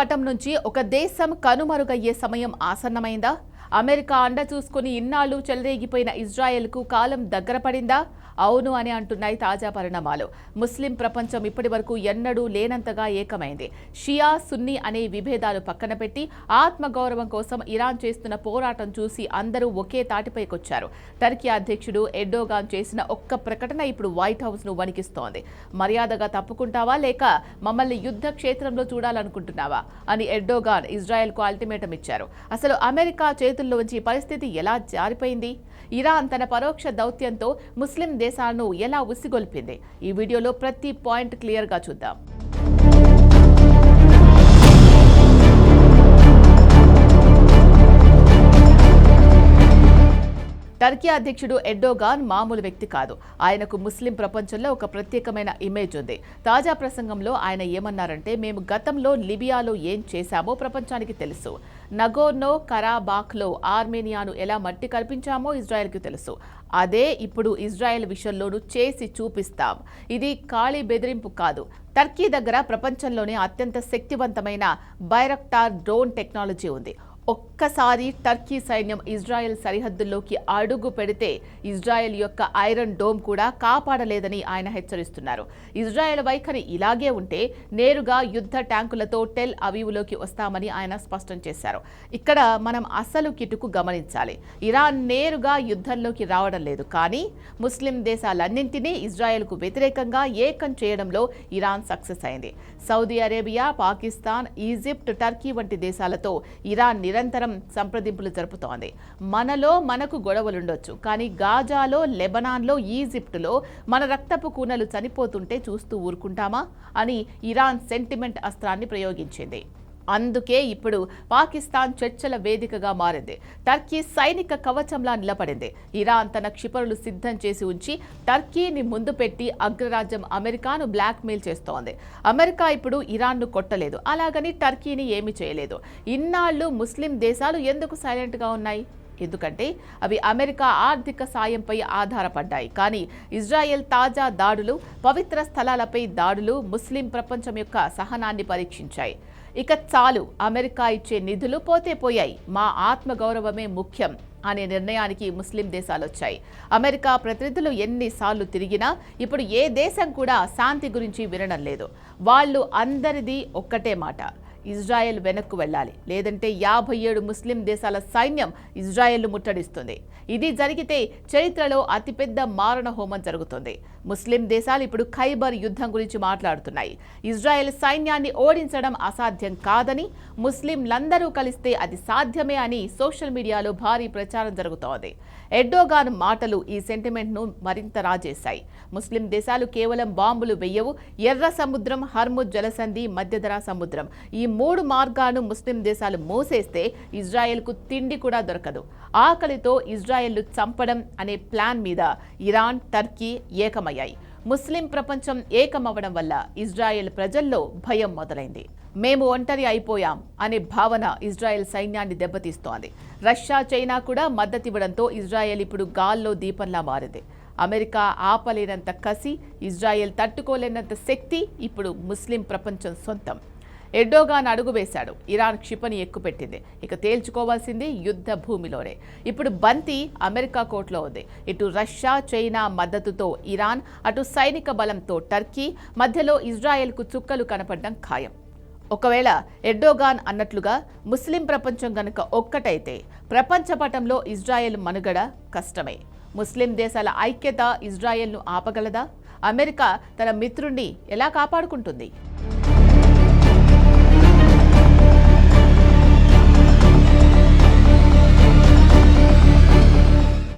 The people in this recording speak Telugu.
పటం నుంచి ఒక దేశం కనుమరుగయ్యే సమయం ఆసన్నమైందా? అమెరికా అండ చూసుకుని ఇన్నాళ్లు చెలరేగిపోయిన ఇజ్రాయెల్కు కాలం దగ్గర పడిందా? అవును అని అంటున్నాయి తాజా పరిణామాలు. ముస్లిం ప్రపంచం ఇప్పటి వరకు ఎన్నడూ లేనంతగా ఏకమైంది. షియా సున్నీ అనే విభేదాలు పక్కన పెట్టి ఆత్మగౌరవం కోసం ఇరాన్ చేస్తున్న పోరాటం చూసి అందరూ ఒకే తాటిపైకొచ్చారు. టర్కీ అధ్యక్షుడు ఎర్డోగాన్ చేసిన ఒక్క ప్రకటన ఇప్పుడు వైట్ హౌస్ ను వణికిస్తోంది. మర్యాదగా తప్పుకుంటావా లేక మమ్మల్ని యుద్ధ క్షేత్రంలో చూడాలనుకుంటున్నావా అని ఎర్డోగాన్ ఇజ్రాయెల్కు అల్టిమేటం ఇచ్చారు. అసలు అమెరికా చేతుల్లోంచి పరిస్థితి ఎలా జారిపోయింది? ఇరాన్ తన పరోక్ష దౌత్యంతో ముస్లిం దేశాలను ఎలా ఉసిగొల్పింది? ఈ వీడియోలో ప్రతి పాయింట్ క్లియర్గా చూద్దాం. టర్కీ అధ్యక్షుడు ఎర్డోగాన్ మామూలు వ్యక్తి కాదు. ఆయనకు ముస్లిం ప్రపంచంలో ఒక ప్రత్యేకమైన ఇమేజ్ ఉంది. తాజా ప్రసంగంలో ఆయన ఏమన్నారంటే, మేము గతంలో లిబియాలో ఏం చేశామో ప్రపంచానికి తెలుసు. నగోర్నో కరాబాఖ్లో ఆర్మేనియాను ఎలా మట్టి కల్పించామో ఇజ్రాయెల్కి తెలుసు. అదే ఇప్పుడు ఇజ్రాయెల్ విషయంలోనూ చేసి చూపిస్తాం. ఇది ఖాళీ బెదిరింపు కాదు. టర్కీ దగ్గర ప్రపంచంలోనే అత్యంత శక్తివంతమైన బైరక్టార్ డ్రోన్ టెక్నాలజీ ఉంది. ఒక్కసారి టర్కీ సైన్యం ఇజ్రాయెల్ సరిహద్దుల్లోకి అడుగు పెడితే ఇజ్రాయెల్ యొక్క ఐరన్ డోమ్ కూడా కాపాడలేదని ఆయన హెచ్చరిస్తున్నారు. ఇజ్రాయెల్ వైఖరి ఇలాగే ఉంటే నేరుగా యుద్ధ ట్యాంకులతో టెల్ అవీవ్లోకి వస్తామని ఆయన స్పష్టం చేశారు. ఇక్కడ మనం అసలు కిటుకు గమనించాలి. ఇరాన్ నేరుగా యుద్ధంలోకి రావడం లేదు, కానీ ముస్లిం దేశాలన్నింటినీ ఇజ్రాయెల్కు వ్యతిరేకంగా ఏకం చేయడంలో ఇరాన్ సక్సెస్ అయింది. Saudi Arabia, Pakistan, Egypt, Turkey వంటి దేశాలతో ఇరాన్ నిరంతరం సంప్రదింపులు జరుపుతోంది. మనకు గొడవలుండొచ్చు, కానీ గాజాలో, లెబనాన్లో, ఈజిప్టులో మన రక్తపు కూనలు చనిపోతుంటే చూస్తూ ఊరుకుంటామా అని ఇరాన్ సెంటిమెంట్ అస్త్రాన్ని ప్రయోగించింది. అందుకే ఇప్పుడు పాకిస్తాన్ చర్చల వేదికగా మారింది. టర్కీ సైనిక కవచంలా నిలబడింది. ఇరాన్ తన క్షిపణులు సిద్ధం చేసి ఉంచి టర్కీని ముందు పెట్టి అగ్రరాజ్యం అమెరికాను బ్లాక్మెయిల్ చేస్తోంది. అమెరికా ఇప్పుడు ఇరాన్ను కొట్టలేదు, అలాగని టర్కీని ఏమీ చేయలేదు. ఇన్నాళ్లు ముస్లిం దేశాలు ఎందుకు సైలెంట్గా ఉన్నాయి? ఎందుకంటే అవి అమెరికా ఆర్థిక సాయంపై ఆధారపడ్డాయి. కానీ ఇజ్రాయెల్ తాజా దాడులు, పవిత్ర స్థలాలపై దాడులు ముస్లిం ప్రపంచం యొక్క సహనాన్ని పరీక్షించాయి. ఇక చాలు, అమెరికా ఇచ్చే నిధులు పోతే పోయాయి, మా ఆత్మగౌరవమే ముఖ్యం అనే నిర్ణయానికి ముస్లిం దేశాలు వచ్చాయి. అమెరికా ప్రతినిధులు ఎన్నిసార్లు తిరిగినా ఇప్పుడు ఏ దేశం కూడా శాంతి గురించి వినడం లేదు. వాళ్ళు అందరిది ఒక్కటే మాట, ఇజ్రాయెల్ వెనక్కు వెళ్ళాలి, లేదంటే 57 ముస్లిం దేశాల సైన్యం ఇజ్రాయెల్ను ముట్టడిస్తుంది. ఇది జరిగితే చరిత్రలో అతిపెద్ద మారణ హోమం జరుగుతుంది. ముస్లిం దేశాలు ఇప్పుడు ఖైబర్ యుద్ధం గురించి మాట్లాడుతున్నాయి. ఇజ్రాయెల్ సైన్యాన్ని ఓడించడం అసాధ్యం కాదని, ముస్లింలందరూ కలిస్తే అది సాధ్యమే అని సోషల్ మీడియాలో భారీ ప్రచారం జరుగుతోంది. ఎర్డోగాన్ మాటలు ఈ సెంటిమెంట్ను మరింత రాజేశాయి. ముస్లిం దేశాలు కేవలం బాంబులు వెయ్యవు. ఎర్ర సముద్రం, హర్ముజ్ జలసంధి, మధ్యధరా సముద్రం, ఈ 3 మార్గాలను ముస్లిం దేశాలు మూసేస్తే ఇజ్రాయెల్కు తిండి కూడా దొరకదు. ఆకలితో ఇజ్రాయెల్ను చంపడం అనే ప్లాన్ మీద ఇరాన్, టర్కీ ఏకమయ్యాయి. ముస్లిం ప్రపంచం ఏకమవ్వడం వల్ల ఇజ్రాయెల్ ప్రజల్లో భయం మొదలైంది. మేము ఒంటరి అయిపోయాం అనే భావన ఇజ్రాయెల్ సైన్యాన్ని దెబ్బతీస్తోంది. రష్యా, చైనా కూడా మద్దతివ్వడంతో ఇజ్రాయెల్ ఇప్పుడు గాల్లో దీపంలా మారింది. అమెరికా ఆపలేనంత కసి, ఇజ్రాయెల్ తట్టుకోలేనంత శక్తి ఇప్పుడు ముస్లిం ప్రపంచం సొంతం. ఎర్డోగాన్ అడుగు వేశాడు, ఇరాన్ క్షిపణి ఎక్కుపెట్టింది. ఇక తేల్చుకోవాల్సింది యుద్ధ భూమిలోనే. ఇప్పుడు బంతి అమెరికా కోర్టులో ఉంది. ఇటు రష్యా, చైనా మద్దతుతో ఇరాన్, అటు సైనిక బలంతో టర్కీ, మధ్యలో ఇజ్రాయెల్కు చుక్కలు కనపడడం ఖాయం. ఒకవేళ ఎర్డోగాన్ అన్నట్లుగా ముస్లిం ప్రపంచం గనుక ఒక్కటైతే ప్రపంచ పటంలో ఇజ్రాయెల్ మనుగడ కష్టమే. ముస్లిం దేశాల ఐక్యత ఇజ్రాయెల్ను ఆపగలదా? అమెరికా తన మిత్రుణ్ణి ఎలా కాపాడుకుంటుంది?